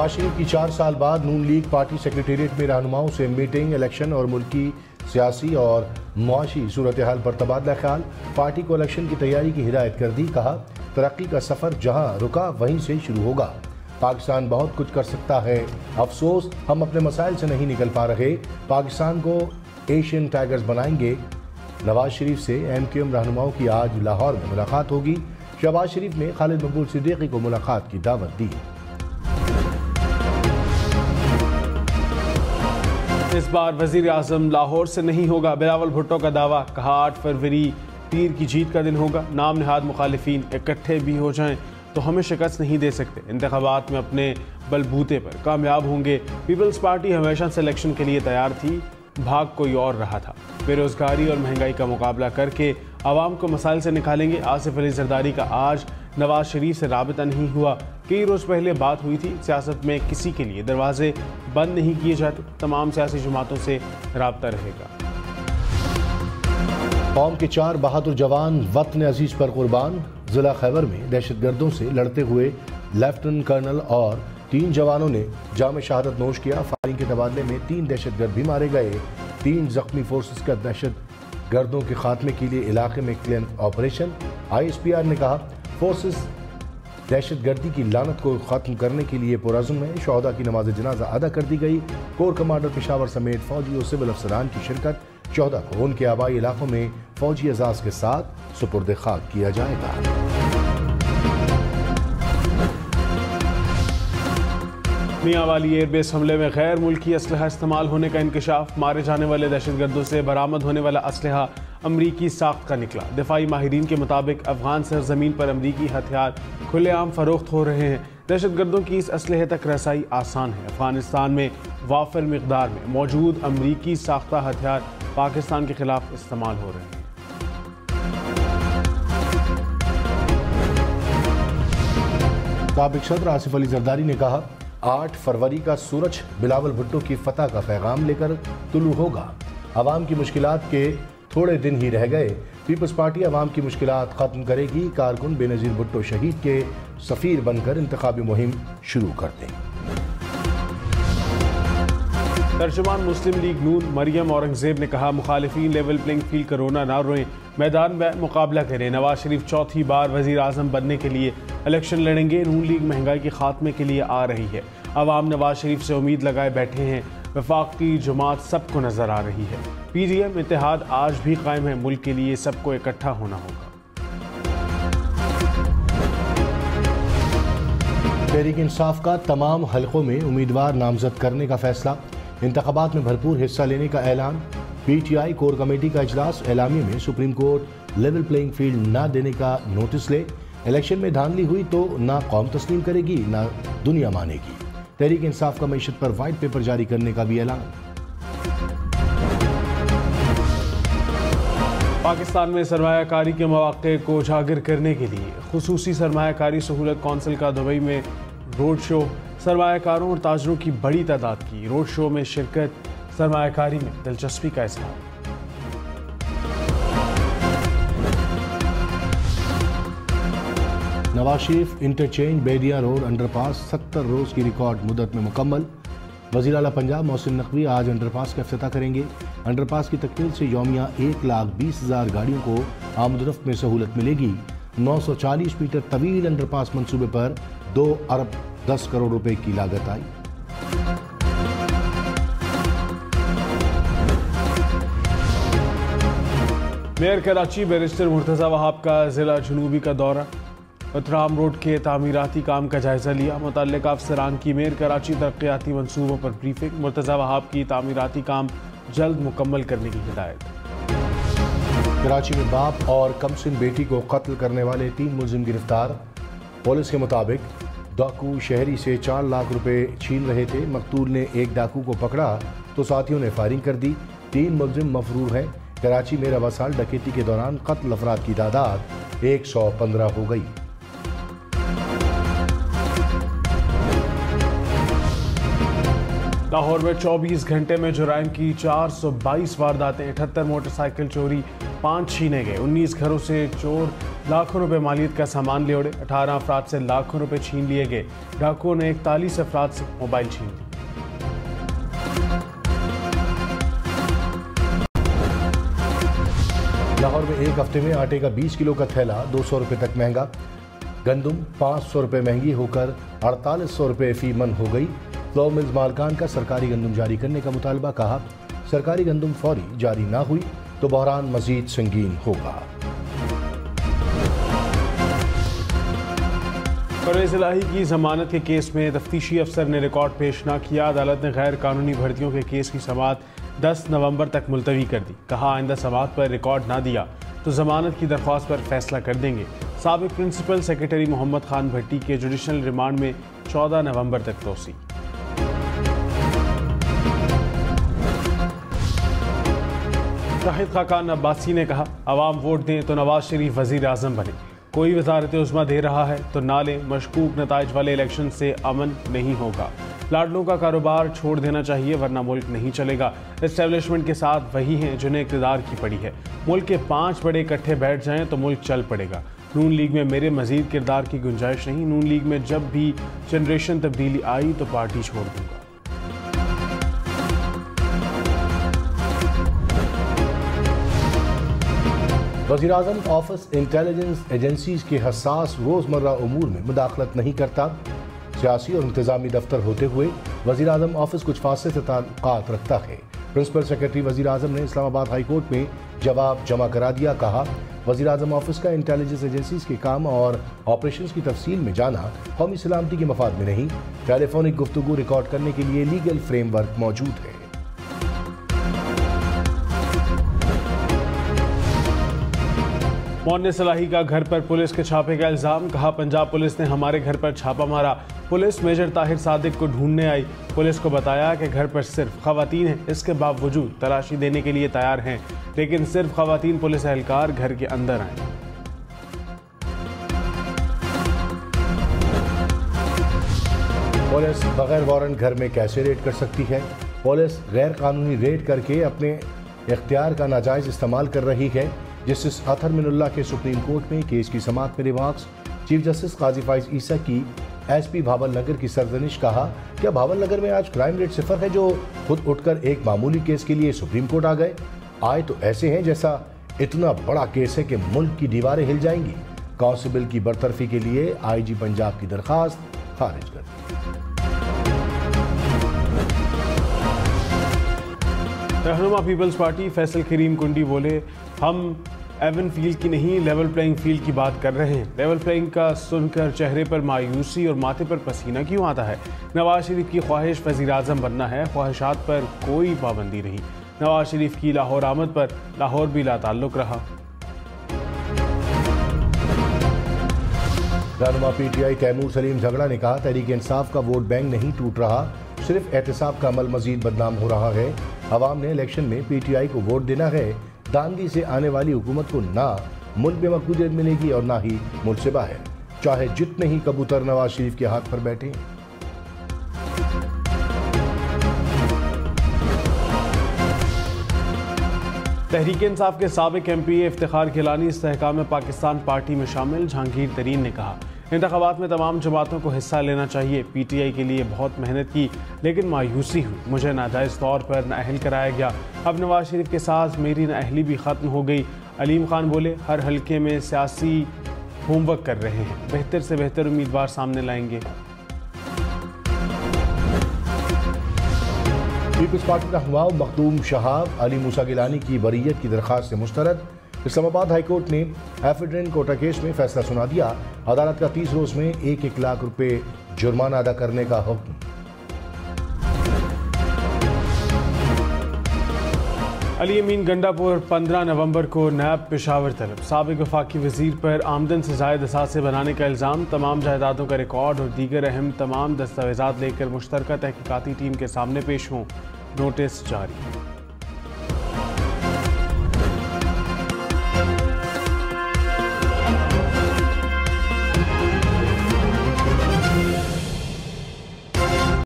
नवाज शरीफ की 4 साल बाद नून लीग पार्टी सेक्रेटेरिएट में रहनुमाओं से मीटिंग, इलेक्शन और मुल्की सियासी और मुआशी सूरत हाल पर तबादला ख्याल। पार्टी को इलेक्शन की तैयारी की हिदायत कर दी। कहा, तरक्की का सफ़र जहां रुका वहीं से शुरू होगा। पाकिस्तान बहुत कुछ कर सकता है, अफसोस हम अपने मसाइल से नहीं निकल पा रहे। पाकिस्तान को एशियन टाइगर्स बनाएंगे। नवाज शरीफ से MQM रहनुमाओं की आज लाहौर में मुलाकात होगी। शहबाज शरीफ ने खालिद मकबूल सिद्दीकी को मुलाकात की दावत दी। इस बार वजीर आजम लाहौर से नहीं होगा, बिलावल भुट्टो का दावा। कहा, 8 फरवरी पीर की जीत का दिन होगा। नाम नहाद मुखालिफिन इकट्ठे भी हो जाएं तो हमें शिकस्त नहीं दे सकते। इंतखाबात में अपने बलबूते पर कामयाब होंगे। पीपल्स पार्टी हमेशा से इलेक्शन के लिए तैयार थी, भाग कोई और रहा था। बेरोजगारी और महंगाई का मुकाबला करके आवाम को मसाइल से निकालेंगे। आसिफ अली जरदारी का आज नवाज शरीफ से राबता नहीं हुआ। कई रोज़ पहले बात हुई थी। सियासत में किसी के लिए दरवाजे बंद नहीं किए जाते। तमाम सियासी जमातों से राबता रहेगा। कौम के 4 बहादुर जवान वतन अजीज पर कुर्बान। जिला खैबर में दहशतगर्दों से लड़ते हुए लेफ्टिनेंट कर्नल और 3 जवानों ने जाम शहादत नोश किया। फायरिंग के तबादले में 3 दहशतगर्द भी मारे गए। 3 जख्मी। फोर्सेस का दहशतगर्दों के खात्मे के लिए इलाके में क्लियर ऑपरेशन। ISPR ने कहा, फोर्सेस दहशतगर्दी की लानत को खत्म करने के लिए पुरअज़्म है। शहदा की नमाज जनाजा अदा कर दी गई। कोर कमांडर पेशावर समेत फौजी और सिविल अफसरान की शिरकत। शहदा को उनके आबाई इलाकों में फौजी एजाज के साथ सुपुर्द खाक किया जाएगा। मियां वाली एयरबेस हमले में गैर मुल्की असलहा इस्तेमाल होने का इंकशाफ। मारे जाने वाले दहशतगर्दों से बरामद होने वाला असलहा अमरीकी साख्त का निकला। दिफाई माहिरीन के मुताबिक अफगान सरजमीन पर अमरीकी हथियार खुलेआम फरोख्त हो रहे हैं। दहशतगर्दों की इस असलहे तक रसाई आसान है। अफगानिस्तान में वाफिर मिकदार में मौजूद अमरीकी साख्ता हथियार पाकिस्तान के खिलाफ इस्तेमाल हो रहे हैं। साबिक सदर आसिफ अली जरदारी ने कहा, 8 फरवरी का सूरज बिलावल भुट्टो की फतह का पैगाम लेकर तुलू होगा। आवाम की मुश्किलात के थोड़े दिन ही रह गए। पीपल्स पार्टी आवाम की मुश्किलात खत्म करेगी। कारकुन बेनज़ीर भुट्टो शहीद के सफ़ीर बनकर इंतखाबी मुहिम शुरू कर दें। तर्जुमान मुस्लिम लीग नून मरियम औरंगजेब ने कहा, मुखालिफिन लेवल प्लेइंग फील्ड कोरोना ना रोएं, मैदान में मुकाबला करें। नवाज शरीफ चौथी बार वजीर आजम बनने के लिए इलेक्शन लड़ेंगे। नून लीग महंगाई के खात्मे के लिए आ रही है। आवाम नवाज शरीफ से उम्मीद लगाए बैठे हैं। वफाकी जमात सबको नजर आ रही है। PDM इत्तेहाद आज भी कायम है। मुल्क के लिए सबको इकट्ठा होना होगा। तहरीक इंसाफ का तमाम हलकों में उम्मीदवार नामजद करने का फैसला। इंतखाबात में भरपूर हिस्सा लेने का ऐलान। PTI कोर कमेटी का इजलास। एलामी में supreme court level playing field ना देने का नोटिस ले। इलेक्शन में धांधली हुई तो ना कौम तस्लीम करेगी ना दुनिया मानेगी। तहरीक इंसाफ का मईशत पर वाइट पेपर जारी करने का भी ऐलान। पाकिस्तान में सरमायाकारी के मौक़े को उजागर करने के लिए खुसूसी सरमायाकारी सहूलत कौंसिल का दुबई में रोड शो। सरमायाकारों और ताजरों की बड़ी तादाद की रोड शो में शिरकत। सरमायाकारी में दिलचस्पी का इज़हार। नवाज शरीफ इंटरचेंज बेदिया रोड अंडरपास 70 रोज की रिकॉर्ड मुद्दत में मुकम्मल। वज़ीर आला पंजाब मोहसिन नकवी आज अंडरपास का इफ्तिताह करेंगे। अंडरपास की तकमील से यौमिया 1,20,000 गाड़ियों को आमदरफ्त में सहूलत मिलेगी। 940 मीटर तवील अंडरपास मंसूबे पर 2 अरब 10 करोड़ रुपए की लागत आई। मेयर कराची बैरिस्टर मुर्तज़ा वहाब का जिला जनूबी का दौरा। उत्तराम रोड के तामीराती काम का जायजा लिया। मुतल्लिका अफसरान की मेयर कराची तरक्याती मंसूबों पर ब्रीफिंग। मुर्तज़ा वहाब की तामीराती काम जल्द मुकम्मल करने की हिदायत। कराची में बाप और कमसिन बेटी को कत्ल करने वाले 3 मुलजिम गिरफ्तार। पुलिस के मुताबिक डाकू शहरी से 4 लाख रुपए छीन रहे थे। मकतूल ने एक डाकू को पकड़ा तो साथियों ने फायरिंग कर दी। 3 मुलजिम मफरूर हैं। कराची में रवा साल डकैती के दौरान कत्ल अफराद की तादाद 115 हो गई। लाहौर में 24 घंटे में जुराइम की 422 वारदातें। 78 मोटरसाइकिल चोरी, 5 छीने गए। 19 घरों से चोर लाखों रुपए मालियत का सामान ले उड़े। 18 अफराद से लाखों रुपए छीन लिए गए। डाकुओं ने 41 अफराद से मोबाइल छीन लिए। लाहौर में एक हफ्ते में आटे का 20 किलो का थैला 200 रुपये तक महंगा। गंदुम 500 रुपये महंगी होकर 4800 रुपये फी मन हो गई। फ्लोर मिल्स मालकान का सरकारी गंदुम जारी करने का मुतालबा। कहा, सरकारी गंदुम फौरी जारी ना हुई तो बहरान मजीद संगीन होगा। परवेज इलाही की जमानत के केस में तफ्तीशी अफसर ने रिकॉर्ड पेश न किया। अदालत ने गैर कानूनी भर्तियों के केस की समाअत 10 नवंबर तक मुलतवी कर दी। कहा, आइंदा समाअत पर रिकॉर्ड ना दिया तो जमानत की दरख्वास्त पर फैसला कर देंगे। साबिक प्रिंसिपल सेक्रेटरी मोहम्मद खान भट्टी के जुडिशल रिमांड में 14 नवंबर तक तोसी। शाहिद खाकान अब्बासी ने कहा, अवाम वोट दें तो नवाज शरीफ वजीर आजम बने। कोई वजारत उज़्मा दे रहा है तो ना लें। मशकूक नताइज वाले इलेक्शन से अमन नहीं होगा। लाडलों का कारोबार छोड़ देना चाहिए वरना मुल्क नहीं चलेगा। एस्टेब्लिशमेंट के साथ वही हैं जिन्हें इक़्तिदार की पड़ी है। मुल्क के 5 बड़े इकट्ठे बैठ जाएं तो मुल्क चल पड़ेगा। नून लीग में मेरे मजीद किरदार की गुंजाइश नहीं। नून लीग में जब भी जनरेशन तब्दीली आई तो पार्टी छोड़ दूंगा। वज़ीर-ए-आज़म ऑफिस इंटेलिजेंस एजेंसीज के हसास रोज़मर्रा उमूर में मुदाखलत नहीं करता। सियासी और इंतजामी दफ्तर होते हुए वज़ीर-ए-आज़म ऑफिस कुछ फासले से ताल्लुकात रखता है। प्रिंसिपल सेक्रेटरी वज़ीर-ए-आज़म ने इस्लामाबाद हाई कोर्ट में जवाब जमा करा दिया। कहा, वज़ीर-ए-आज़म ऑफिस का इंटेलिजेंस एजेंसीज के काम और ऑपरेशंस की तफसील में जाना कौमी सलामती के मफाद में नहीं। टेलीफोनिक गुफ्तगू रिकॉर्ड करने के लिए लीगल फ्रेमवर्क मौजूद है। मोहन्निस सलाही का घर पर पुलिस के छापे का इल्जाम। कहा, पंजाब पुलिस ने हमारे घर पर छापा मारा। पुलिस मेजर ताहिर सादिक को ढूंढने आई। पुलिस को बताया कि घर पर सिर्फ खवातीन हैं। इसके बावजूद तलाशी देने के लिए तैयार हैं, लेकिन सिर्फ खवातीन पुलिस एहलकार घर के अंदर आए। पुलिस बगैर वारंट घर में कैसे रेड कर सकती है? पुलिस गैर कानूनी रेड करके अपने इख्तियार का नाजायज इस्तेमाल कर रही है। जस्टिस अतहर मिनुल्लाह के सुप्रीम कोर्ट में केस की समाअत में रिमार्क्स। चीफ जस्टिस काजी फाइज ईसा की एसपी भावल नगर की सरजनिश। कहा, क्या भावल नगर में आज क्राइम रेट 0 है जो खुद उठकर एक मामूली केस के लिए सुप्रीम कोर्ट आ गए? आए तो ऐसे हैं जैसा इतना बड़ा केस है कि मुल्क की दीवारें हिल जाएंगी। कांस्टेबल की बरतरफी के लिए आईजी पंजाब की दरखास्त खारिज कर दी। रहनुमा पीपल्स पार्टी फैसल करीम कुंडी बोले, हम एवन फील्ड की नहीं लेवल प्लेइंग फील्ड की बात कर रहे हैं। लेवल प्लेइंग का सुनकर चेहरे पर मायूसी और माथे पर पसीना क्यों आता है? नवाज शरीफ की ख्वाहिश वज़ीर आज़म बनना है। ख्वाहिशात पर कोई पाबंदी नहीं। नवाज शरीफ की लाहौर आमद पर लाहौर भी लाताल्लुक रहा। रहनुमा पीटीआई तैमूर सलीम झगड़ा ने कहा, तहरीक इंसाफ का वोट बैंक नहीं टूट रहा, सिर्फ एहतिसाब का अमल मजीद बदनाम हो रहा है। अवाम ने इलेक्शन में पीटीआई को वोट देना है। दांदी से आने वाली हुकूमत को ना मुल्क में मकबूलियत मिलेगी और ना ही मुल्क से बाहर, चाहे जितने ही कबूतर नवाज शरीफ के हाथ पर बैठे। तहरीक इंसाफ के साबिक एमपी इफ्तिखार गिलानी इस्तेहकाम पाकिस्तान पार्टी में शामिल। जहांगीर तरीन ने कहा, इंतखाबात में तमाम जमातों को हिस्सा लेना चाहिए। पीटीआई के लिए बहुत मेहनत की लेकिन मायूसी हुई। मुझे नाजायज़ तौर पर नाअहल कराया गया। अब नवाज शरीफ के साथ मेरी नाअहली भी ख़त्म हो गई। अलीम खान बोले, हर हल्के में सियासी होमवर्क कर रहे हैं, बेहतर से बेहतर उम्मीदवार सामने लाएंगे। पीपल्स पार्टी रहनुमा मखदूम शहाब अली मूसा गिलानी की बरीयत की दरख्वास्त से मुस्तरद। इस्लामाबाद हाई कोर्ट ने एफिडेंट कोटा केस में फैसला सुना दिया। अदालत का 30 रोज में 1-1 लाख रुपए जुर्माना अदा करने का हुक्म। अली अमीन गंडापुर 15 नवंबर को नैब पेशावर तलब। साबिक वफाकी वजीर पर आमदन से जायद असासे बनाने का इल्ज़ाम। तमाम जायदादों का रिकॉर्ड और दीगर अहम तमाम दस्तावेजात लेकर मुश्तरका तहकीकाती टीम के सामने पेश हों। नोटिस जारी।